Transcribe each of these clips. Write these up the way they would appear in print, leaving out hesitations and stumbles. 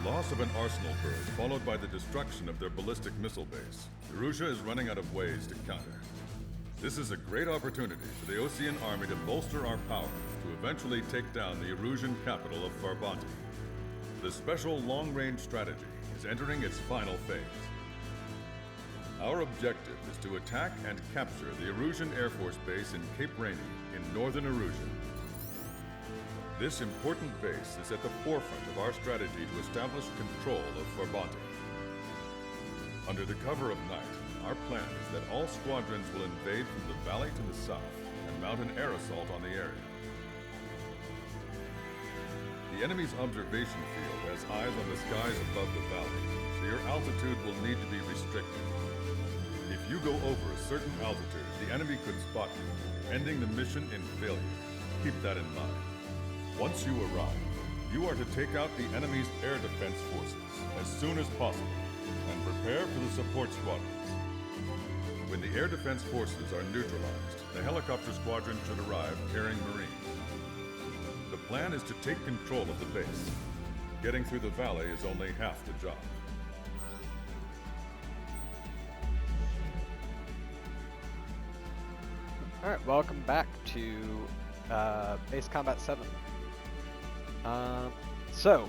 loss of an arsenal bird followed by the destruction of their ballistic missile base, Erussia is running out of ways to counter. This is a great opportunity for the Osean army to bolster our power to eventually take down the Erusian capital of Farbanti. The special long-range strategy is entering its final phase. Our objective is to attack and capture the Erusian Air Force Base in Cape Rainy in northern Erusia. This important base is at the forefront of our strategy to establish control of Farbanti. Under the cover of night, our plan is that all squadrons will invade from the valley to the south and mount an air assault on the area. The enemy's observation field has eyes on the skies above the valley, so your altitude will need to be restricted. If you go over a certain altitude, the enemy could spot you, ending the mission in failure. Keep that in mind. Once you arrive, you are to take out the enemy's air defense forces as soon as possible and prepare for the support squadrons. When the air defense forces are neutralized, the helicopter squadron should arrive carrying Marines. The plan is to take control of the base. Getting through the valley is only half the job. Alright, welcome back to Base Combat 7. So,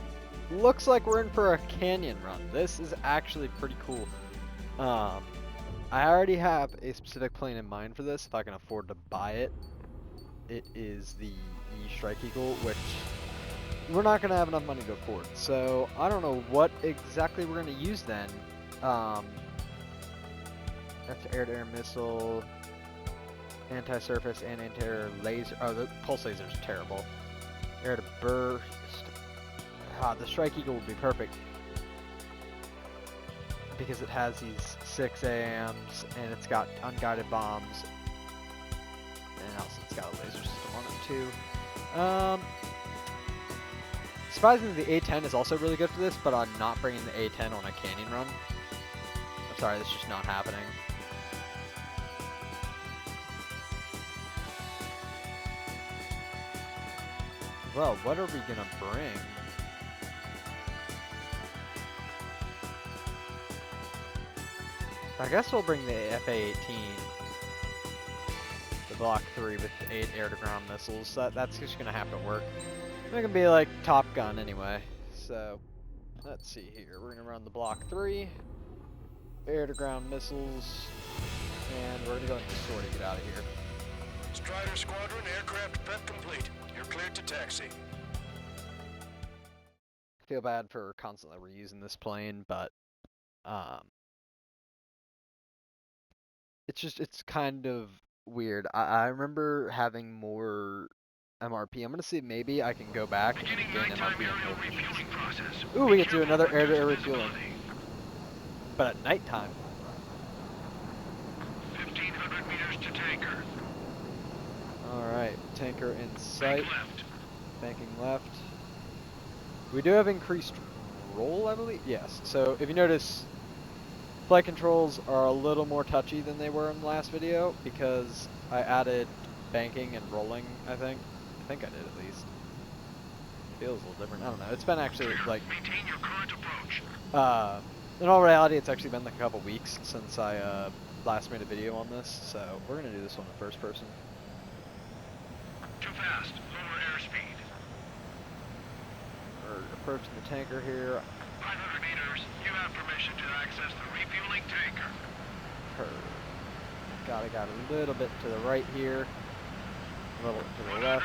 looks like we're in for a canyon run. This is actually pretty cool. I already have a specific plane in mind for this, if I can afford to buy it. It is the Strike Eagle, which we're not going to have enough money to afford. So, I don't know what exactly we're going to use then. That's air-to-air missile, anti-surface, and anti-air laser. Oh, the pulse laser is terrible. Air-to-burst. The Strike Eagle would be perfect, because it has these 6 AMs, and it's got unguided bombs, and also it's got a laser system on it too. Surprisingly, the A10 is also really good for this, but I'm not bringing the A10 on a canyon run. I'm sorry, that's just not happening. Well, what are we gonna bring? I guess we'll bring the FA-18, the Block 3 with 8 air-to-ground missiles. That's just gonna have to work. They're gonna be like Top Gun anyway. So, let's see here. We're gonna run the Block 3, air-to-ground missiles, and we're gonna go into the store to get out of here. Strider Squadron, aircraft prep complete. You're cleared to taxi. I feel bad for constantly reusing this plane, but it's kind of weird. I remember having more MRP. I'm gonna see if maybe I can go back and gain MRP on both missions. Ooh, we get to do another air-to-air refueling, but at nighttime. 1,500 meters to tanker. All right, tanker in sight. Banking left. We do have increased roll, I believe. Yes. So if you notice, flight controls are a little more touchy than they were in the last video because I added banking and rolling, I think. I think I did at least. Feels a little different. I don't know. It's been actually like... Maintain your current approach. In all reality, it's actually been like a couple weeks since I last made a video on this, so we're going to do this one in first person. Too fast. Lower airspeed. We're approaching the tanker here. 500 meters. You have permission to access the refueling tanker. Got a little bit to the right here. A little to the left.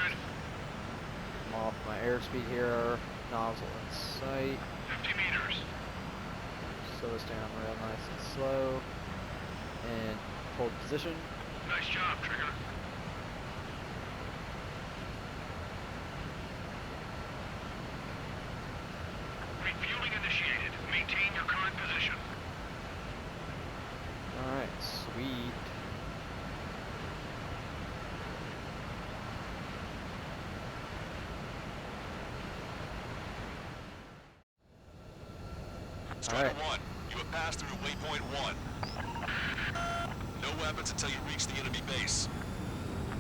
I'm off my airspeed here. Nozzle in sight. 50 meters. Slow us down real nice and slow. And hold position. Nice job, Trigger. Refueling initiated. Maintain your current position. Alright, sweet. Strider 1, you have passed through waypoint 1. No weapons until you reach the enemy base.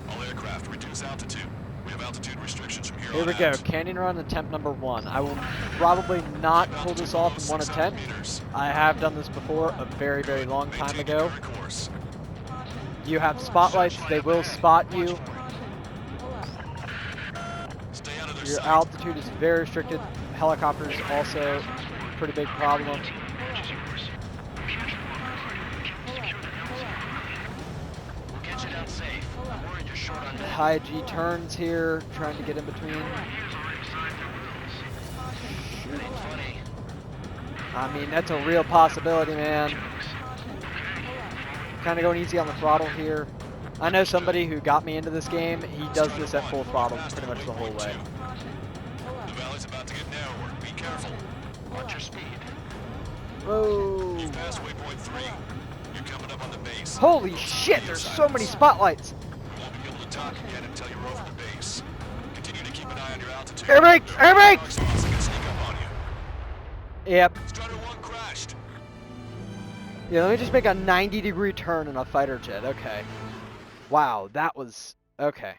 All aircraft, reduce altitude. We have have altitude restrictions from here Here on we go, out. canyon run attempt number 1. I will probably not pull this off in one attempt. I have done this before a very, very long time Maintain your ago. current course. You have spotlights, they will spot you. Stay out of their Your sight. altitude is very restricted. Helicopters also a pretty big problem. We'll get you down safe. I'm worried you're short on High G turns here, trying to get in between. I mean, that's a real possibility, man. Kind of going easy on the throttle here. I know somebody who got me into this game. He does this at full throttle pretty much the whole way. The valley's about to get narrower. Be careful. Watch your speed. Whoa. You've passed waypoint 3. You're coming up on the base. Holy shit, there's so many spotlights. You won't be able to talk again until you're over the base. Continue to keep an eye on your altitude. Air brakes! Air brakes! Dark spots that can sneak up on you. Yep. Strider 1 crashed. Yeah, let me just make a 90-degree turn in a fighter jet. Okay. Wow, that was... Okay.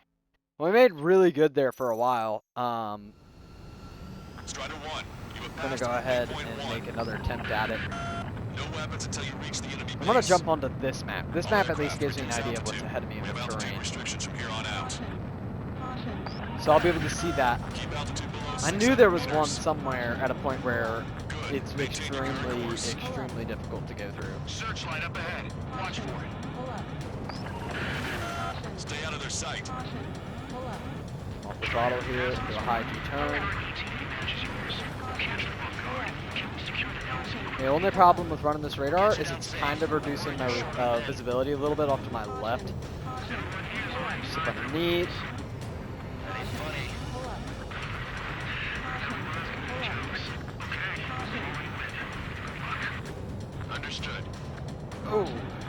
Well, we made really good there for a while. Strider 1, you have I'm gonna passed go ahead waypoint and 1. make another attempt at it. No weapons until you reach the enemy I'm gonna base. jump onto this map. This All map at least aircraft gives me an reduce idea of what's altitude. ahead of me in We the have altitude terrain. restrictions from here on out. So I'll be able to see that. Keep altitude below I 600 knew there was meters. one somewhere at a point where Good. it's Maintain your current extremely, course. extremely difficult to go through. Searchlight up ahead. Watch for it. Stay out of their sight. Off the throttle here, do a high G turn. The only problem with running this radar is it's kind of reducing my visibility a little bit off to my left. Slip underneath. That ain't funny. Understood. Oh,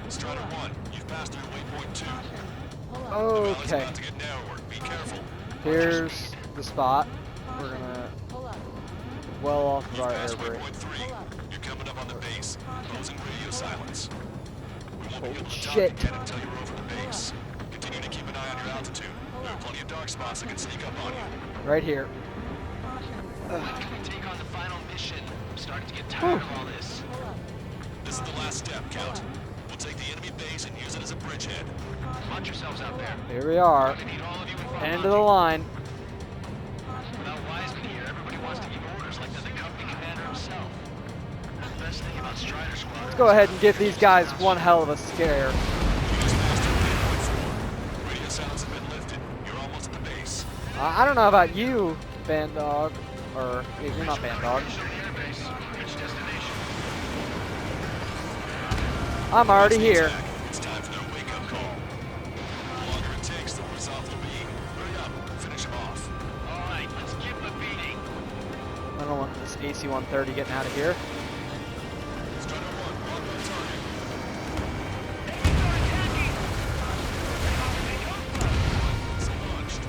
Strider 1, you've passed through waypoint 2. The valley's okay. about to get narrower. Be careful. Here's the spot. We're gonna well off of You've our passed air brake. waypoint 3. You're coming up on the base. Closing radio silence. We won't be Holy able to talk shit. again until you're over the base. Continue to keep an eye on your altitude. There are plenty of dark spots that can sneak up on you. Right here. Take on the final mission. I'm starting to get tired of all this. This is the last step, Count. We'll take the enemy base and use it as a bridgehead. Watch yourselves out there. Here we are. I need all of you in front End of the line. Without Wiseman here, everybody wants to give orders like they're the company commander himself. The best thing about Strider Squad. Let's go ahead and give these guys one hell of a scare. You just passed through waypoint 4. Radio silence has been lifted. You're almost at the base. I don't know about you, Band Dog. Or, you're not Band Dog. I'm already here. It's time for their wake-up call. The longer it takes, the worse off they'll be. Hurry up, finish them off. All right, let's keep the beating. I don't want this AC-130 getting out of here. Strider 1, lock on target. So launched.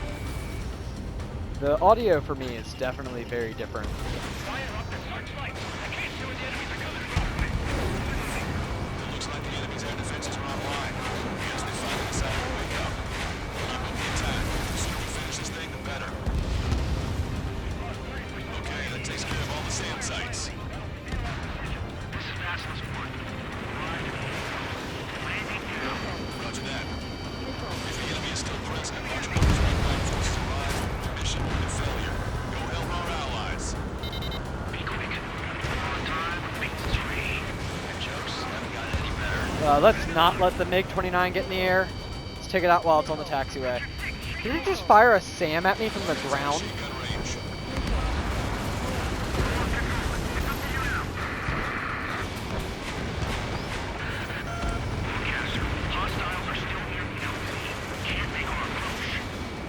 The audio for me is definitely very different. It looks like the enemy's air defenses are online. Yes, they finally decided to wake up. Keep up the attack. The sooner we finish this thing, the better. Okay, that takes care of all the SAM sites. Roger that. If the enemy is still present, large numbers of Allied forces arrive. Mission and failure. Go help our allies. Be quick. On time, beats 3. Jokes haven't gotten any better. Let's not let the MiG-29 get in the air. Let's take it out while it's on the taxiway. Did he just fire a SAM at me from the ground? Machine gun range.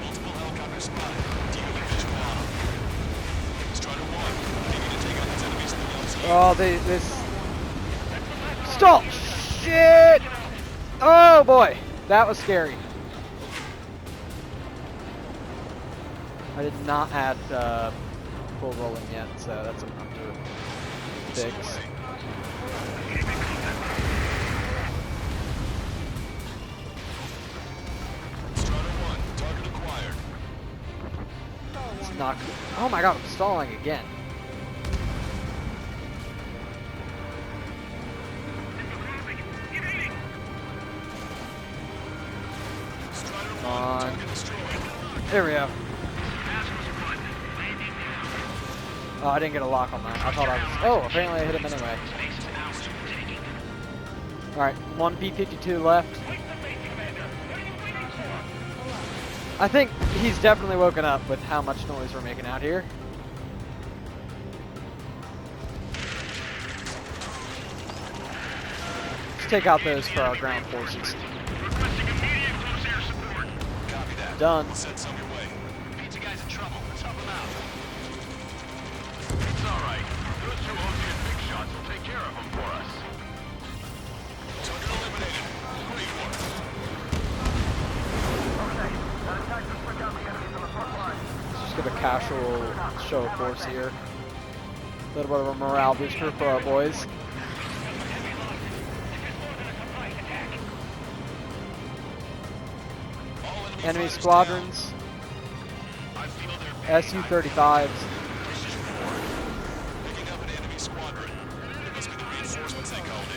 Multiple helicopters spotted. Do you have a visual on them? Strider 1, they need to take out these enemies in the LZ. Oh, this... Stop! Shit! Oh boy, that was scary. I did not add full rolling yet, so that's something to fix. Strider 1, target acquired. not. Oh my god, I'm stalling again. Come on. There we go. Oh, I didn't get a lock on that. I thought I was. Oh, apparently I hit him anyway. Alright, one B-52 left. I think he's definitely woken up with how much noise we're making out here. Let's take out those for our ground forces. Done. Send some your way. Pizza guy's in trouble. Let's help him out. It's alright. Those two OCN big shots will take care of him for us. Target eliminated. Great work. Okay. Now it's time to switch out the enemies on the front line. Let's just give a casual show of force here. A little bit of a morale booster for our boys. Enemy squadrons, Su-35s. Picking up an enemy squadron. It must be the reinforcements they called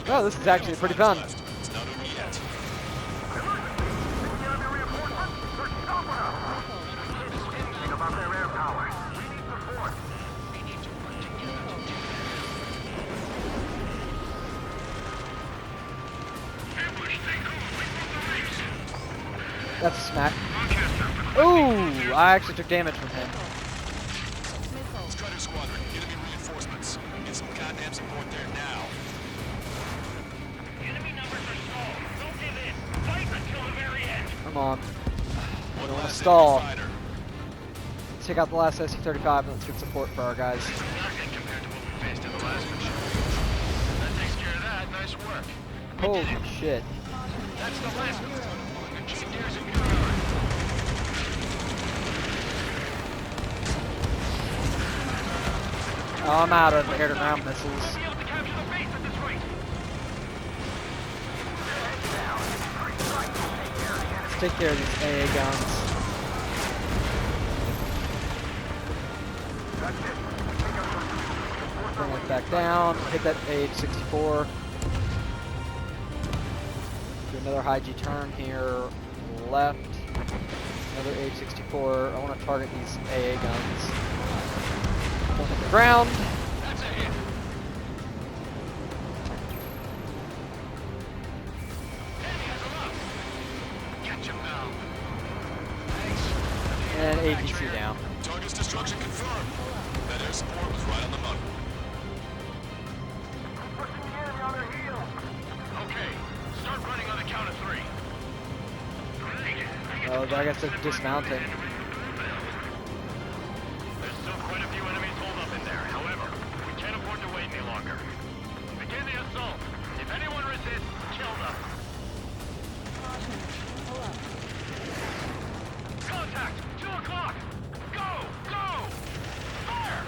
in. Oh, this is actually pretty fun. It's not over yet. About their air power. We need support. We need to work together. That's a smack. Ooh, I actually took damage from him. Strider squadron, enemy reinforcements. Get some goddamn support there now. Enemy numbers are small. Don't give in. Fight until the very end. Come on. I don't want to stall. Let's take out the last Su-35 and let's get support for our guys. Nothing compared to what we faced in the last mission. That takes care of that. Nice work. Holy shit. That's the last one. Engineers in your Oh, I'm out of air-to-ground missiles. Let's take care of these AA guns. Bring it back down. Hit that AH-64. Do another high G turn here. Left. Another AH-64. I want to target these AA guns. Don't hit the ground. That's a hit. Catch him now. And APC down. Target's destruction confirmed. That air support was right on the money. Pushing the enemy on their heels. Okay, start running on the count of 3. Oh, I guess they're dismounting. There's still quite a few enemies holed up in there. However, we can't afford to wait any longer. Begin the assault. If anyone resists, kill them. Contact! 2 o'clock! Go! Go! Fire!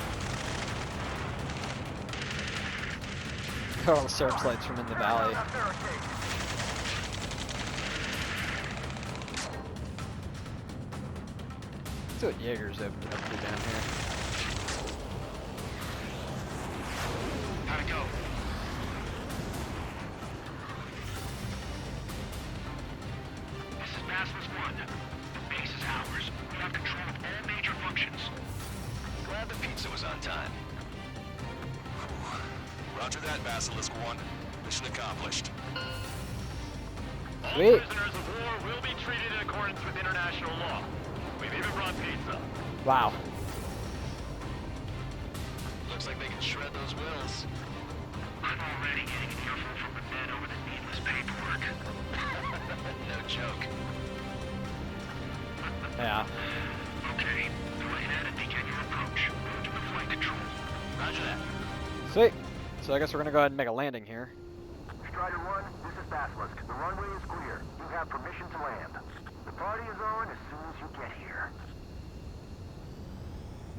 Got all the searchlights from in the valley. Let's see what Jaeger's up to down here. How'd it go? This is Basilisk 1. The base is ours. We have control of all major functions. Glad the pizza was on time. Roger that, Basilisk 1. Mission accomplished. All Sweet. prisoners of war will be treated in accordance with international law. We've even brought pizza. Wow. Looks like they can shred those wills. I'm already getting an earful from the men over the needless paperwork. No joke. Yeah. Okay, go ahead and begin your approach. Move to the flight control. Roger that. Sweet. So I guess we're gonna go ahead and make a landing here. Strider 1, this is Basilisk. The runway is clear. You have permission to land. The party is on as soon as you get here.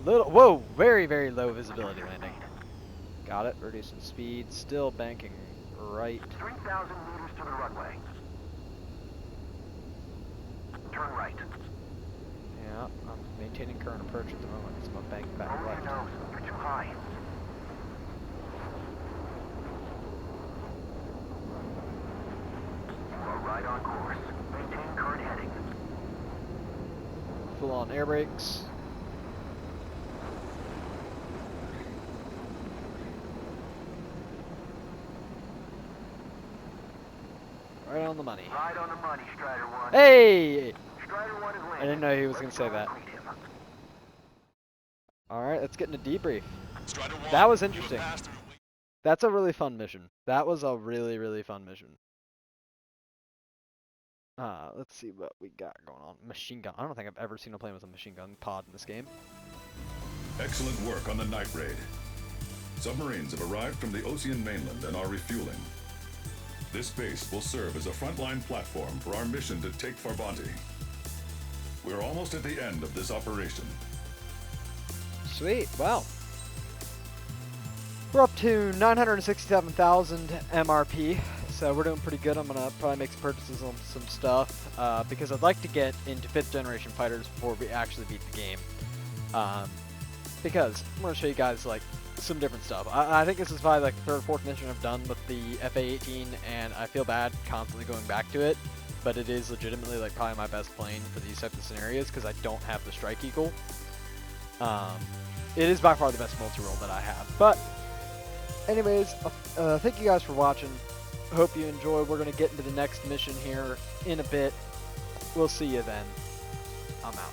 Whoa, very, very low visibility landing. Got it, reducing speed, still banking right. 3,000 meters to the runway. turn right. Yeah, I'm maintaining current approach at the moment, so I'm banking back Over your left. nose. You're too high. You are right on course. Maintain current heading. Full on air brakes. Right on the money. Right on the money, Strider 1. Hey! Strider 1 is landing. I didn't know he was Let's gonna say go that. and greet him. Alright, let's get in a debrief. Strider 1, That was you have interesting. passed through That's a really fun mission. That was a really, really fun mission. Let's see what we got going on. Machine gun. I don't think I've ever seen a plane with a machine gun pod in this game. Excellent work on the night raid. Submarines have arrived from the Ocean mainland and are refueling. This base will serve as a frontline platform for our mission to take Farbanti. We're almost at the end of this operation. Sweet. Well, we're up to 967,000 MRP, so we're doing pretty good. I'm gonna probably make some purchases on some stuff because I'd like to get into 5th generation fighters before we actually beat the game. Because I'm gonna show you guys like some different stuff. I think this is probably like the 3rd or 4th mission I've done with the FA-18, and I feel bad constantly going back to it, but it is legitimately like probably my best plane for these types of scenarios because I don't have the Strike Eagle. It is by far the best multi-role that I have. But anyways, thank you guys for watching. Hope you enjoy. We're going to get into the next mission here in a bit. We'll see you then. I'm out.